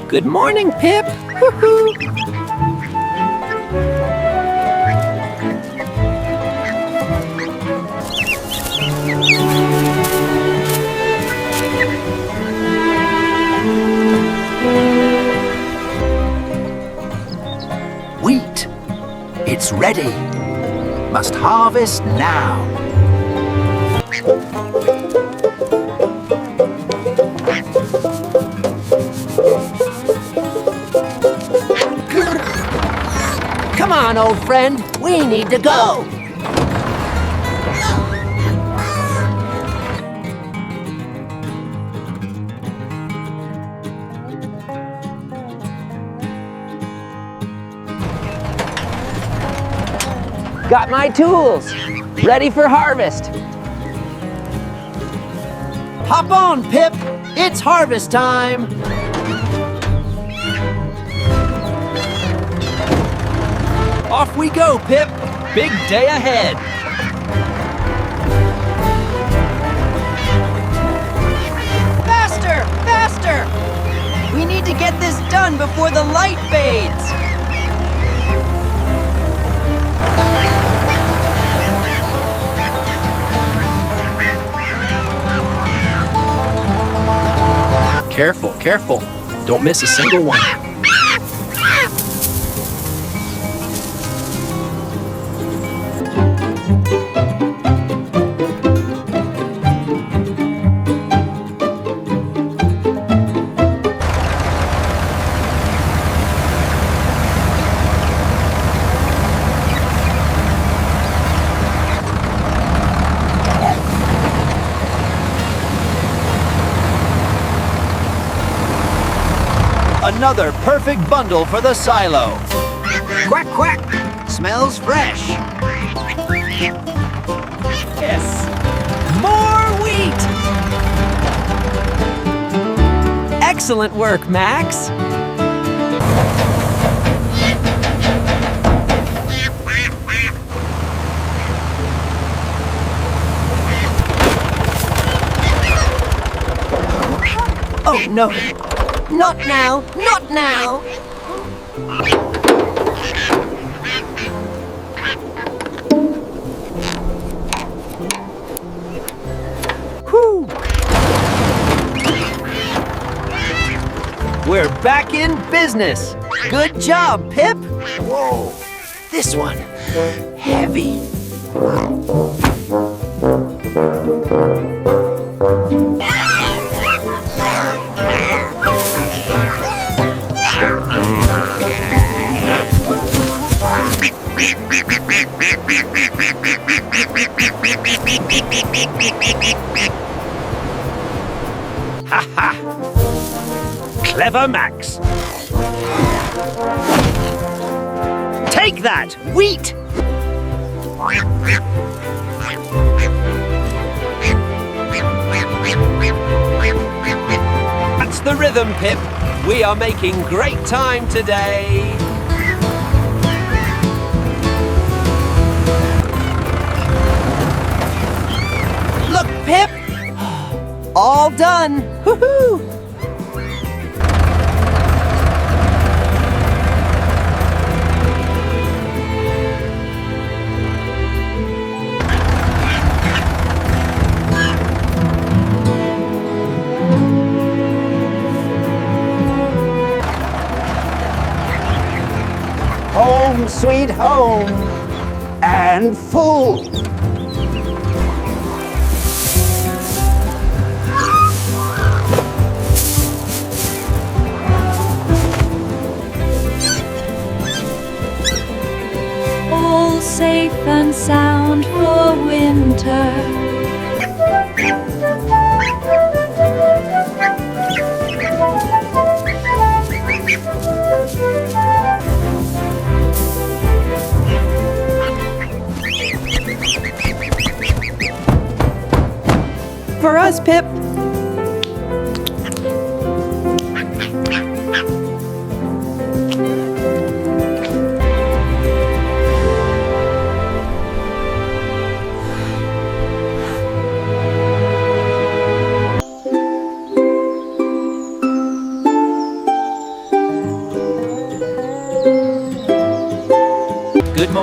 Good morning, Pip. Woo-hoo. Wheat. It's ready. Must harvest now. Come on, old friend. We need to go. Got my tools. Ready for harvest. Hop on, Pip. It's harvest time. Off we go, Pip. Big day ahead. Faster! Faster! We need to get this done before the light fades. Careful, careful. Don't miss a single one. Another perfect bundle for the silo. Quack, quack. Smells fresh. Yes. More wheat. Excellent work, Max. Oh, no. Not now, not now. Whew. We're back in business. Good job, Pip. Whoa, this one, heavy. Ha ha! Clever Max. Take that, wheat! That's the rhythm, Pip. We are making great time today. Look, Pip! All done! Woohoo! Home, sweet home. And full. All safe and sound for winter. For us, Pip.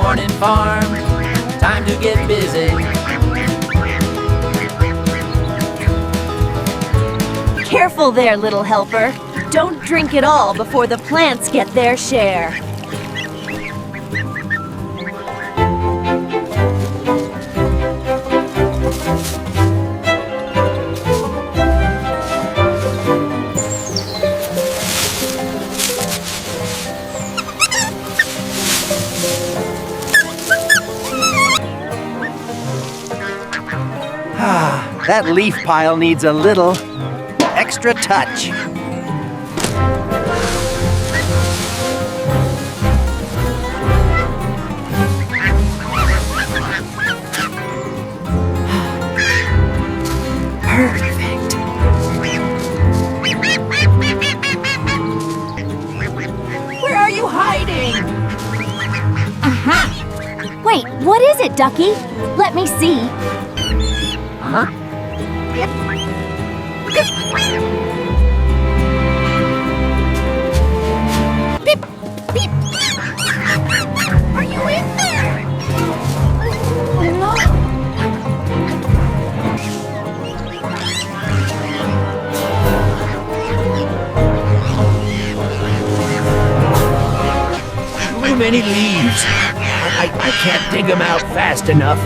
morning farm. Time to get busy. Careful there, little helper. Don't drink it all before the plants get their share. That leaf pile needs a little extra touch. Perfect. Where are you hiding? Aha! Wait, what is it, Ducky? Let me see. Huh? Beep! Beep! Are you in there? Too many leaves. I can't dig them out fast enough.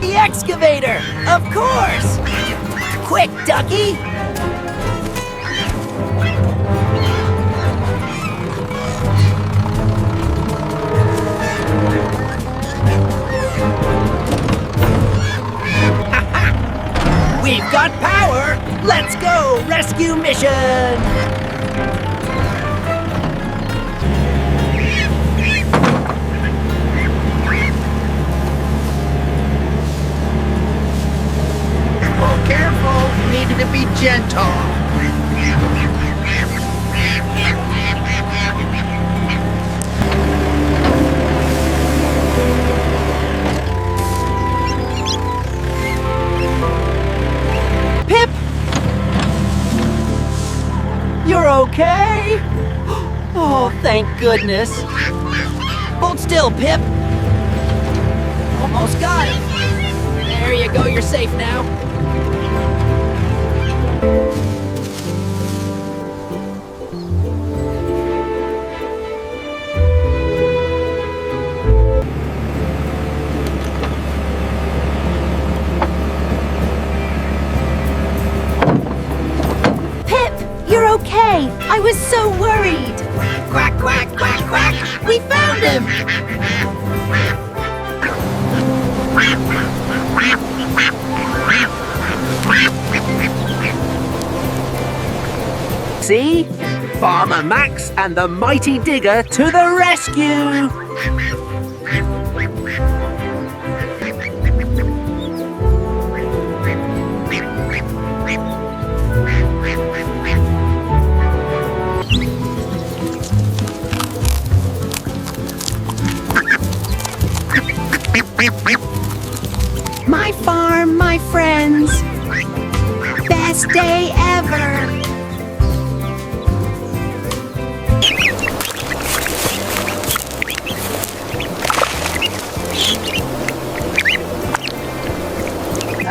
The excavator! Of course! Quick, Ducky! We've got power! Let's go! Rescue mission! Oh, careful. Needed to be gentle. Pip! You're okay? Oh, thank goodness. Hold still, Pip. Almost got it. There you go, you're safe now. Pip, you're okay. I was so worried. Quack, quack, quack, quack! We found him! See? Farmer Max and the mighty digger to the rescue! My farm, my friends. Best day ever.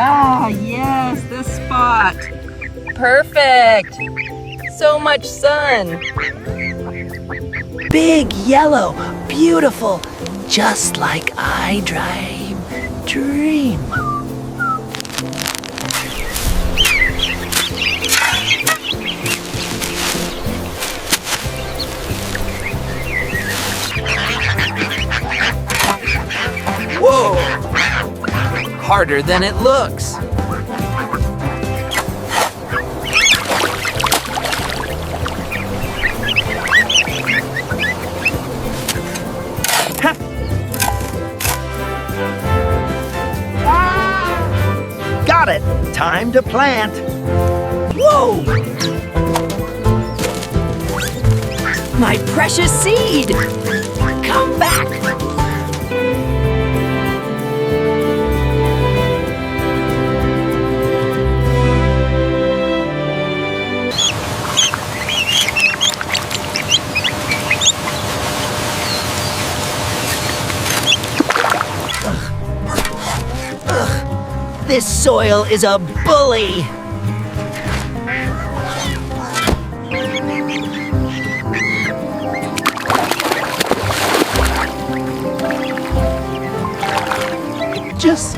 Ah, yes, this spot. Perfect. So much sun. Big, yellow, beautiful, just like I dream. Whoa! Harder than it looks. Got it! Time to plant! Whoa! My precious seed! Come back! This soil is a bully. Just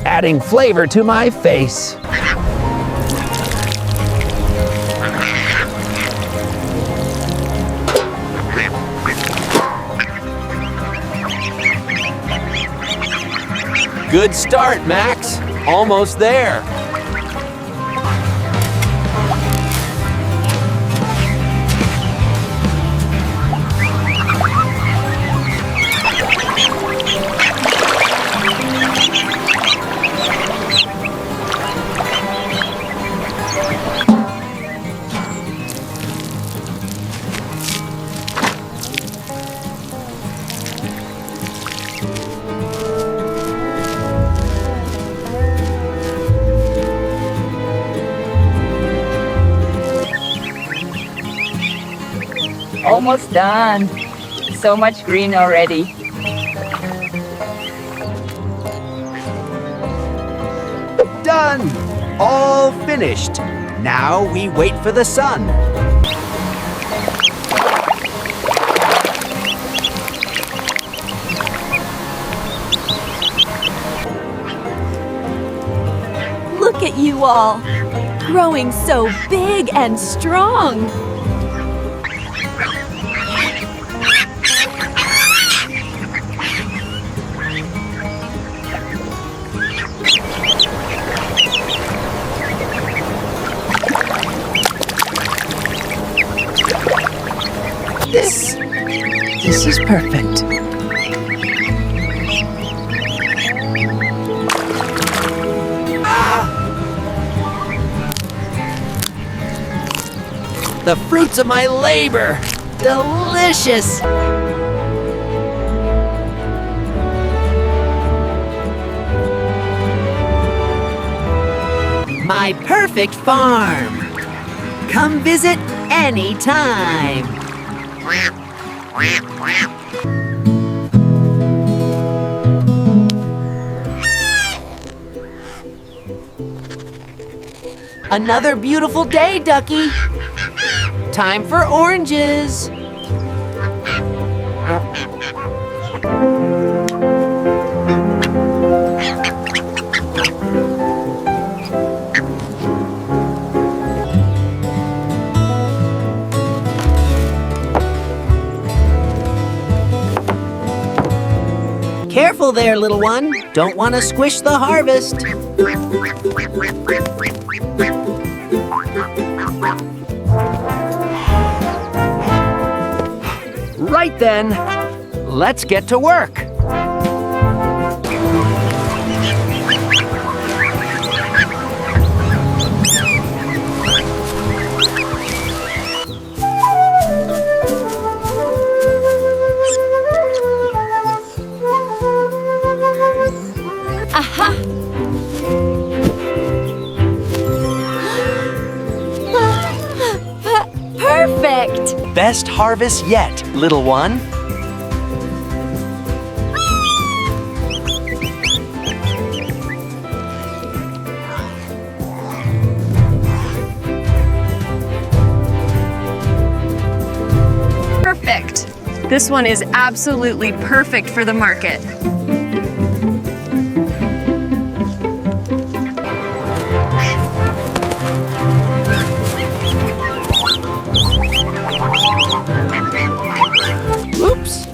adding flavor to my face. Good start, Max. Almost there. Almost done. So much green already. Done! All finished. Now we wait for the sun. Look at you all, growing so big and strong. This is perfect. The fruits of my labor. Delicious. My perfect farm. Come visit anytime. Another beautiful day, Ducky. Time for oranges. Careful there, little one. Don't want to squish the harvest. Right then, let's get to work. Aha! Perfect! Best harvest yet, little one. Perfect. This one is absolutely perfect for the market. Oops.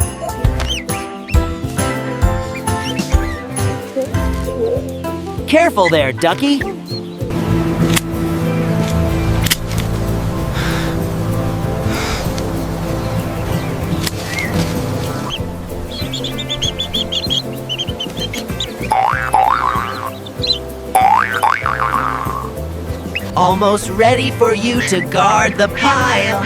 Careful there, Ducky. Almost ready for you to guard the pile.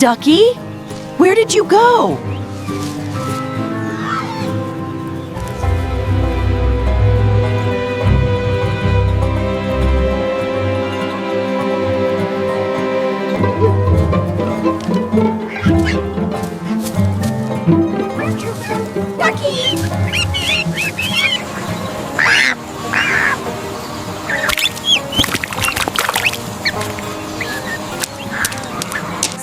Ducky? Where did you go?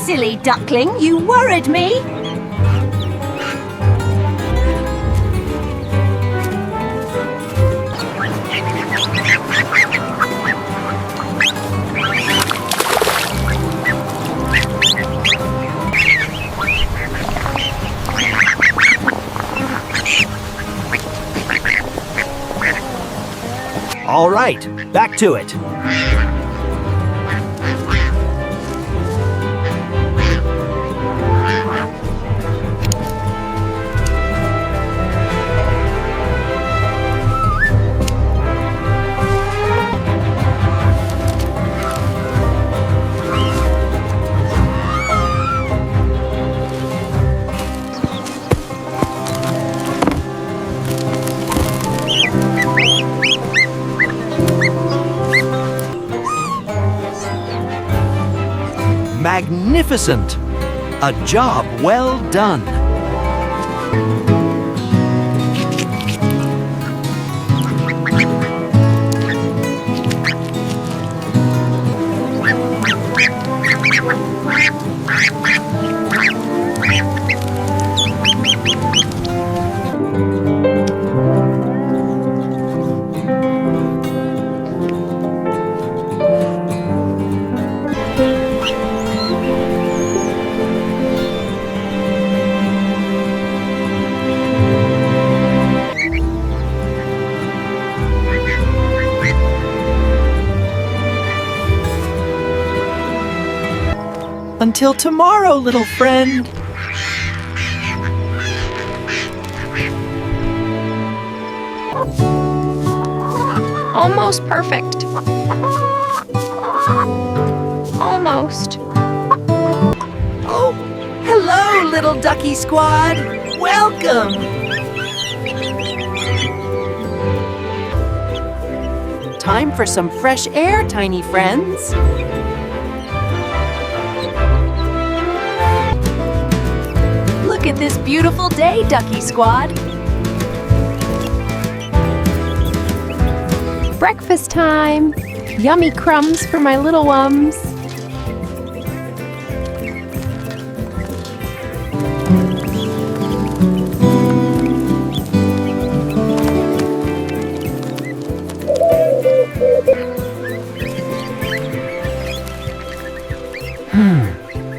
Silly duckling, you worried me. All right, back to it. Magnificent! A job well done. Until tomorrow, little friend. Almost perfect. Almost. Oh, hello, little Ducky Squad. Welcome. Time for some fresh air, tiny friends. Look at this beautiful day, Ducky Squad. Breakfast time! Yummy crumbs for my little ones.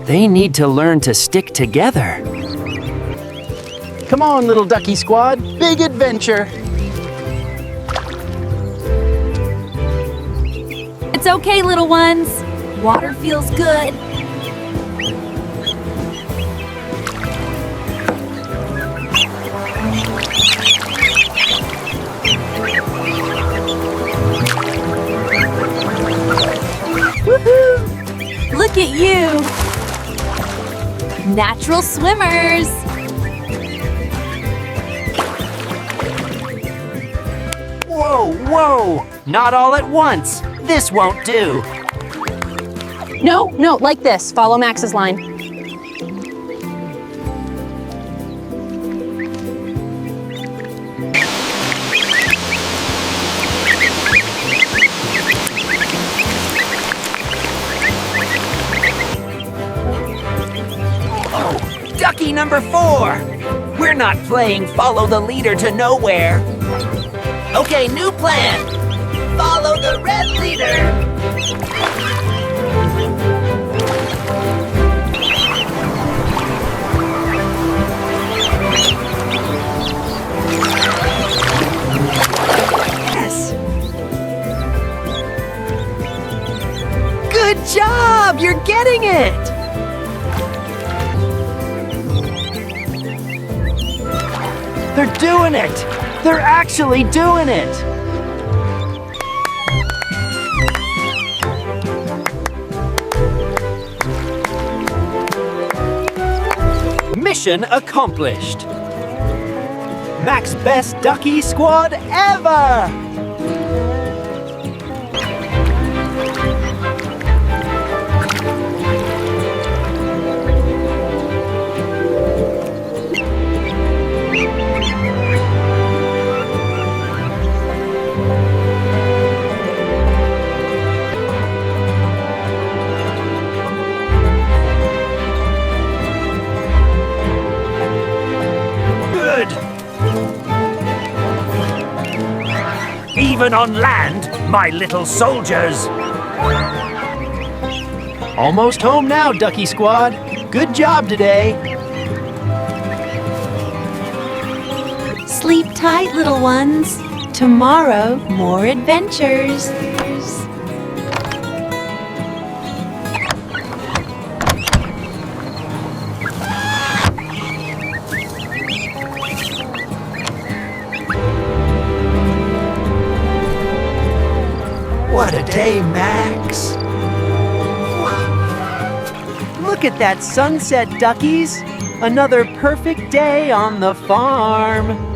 They need to learn to stick together. Come on, little Ducky Squad. Big adventure. It's okay, little ones. Water feels good. Woohoo! Look at you! Natural swimmers! Whoa, whoa! Not all at once. This won't do. No, like this. Follow Max's line. Oh, Ducky number 4. We're not playing follow the leader to nowhere. Okay, new plan. Follow the red leader. Yes. Good job! You're getting it! They're doing it! They're actually doing it! Mission accomplished. Mac's best ducky squad ever! Good! Even on land, my little soldiers! Almost home now, Ducky Squad. Good job today. Sleep tight, little ones. Tomorrow, more adventures. What a day, Max. Look at that sunset, duckies. Another perfect day on the farm.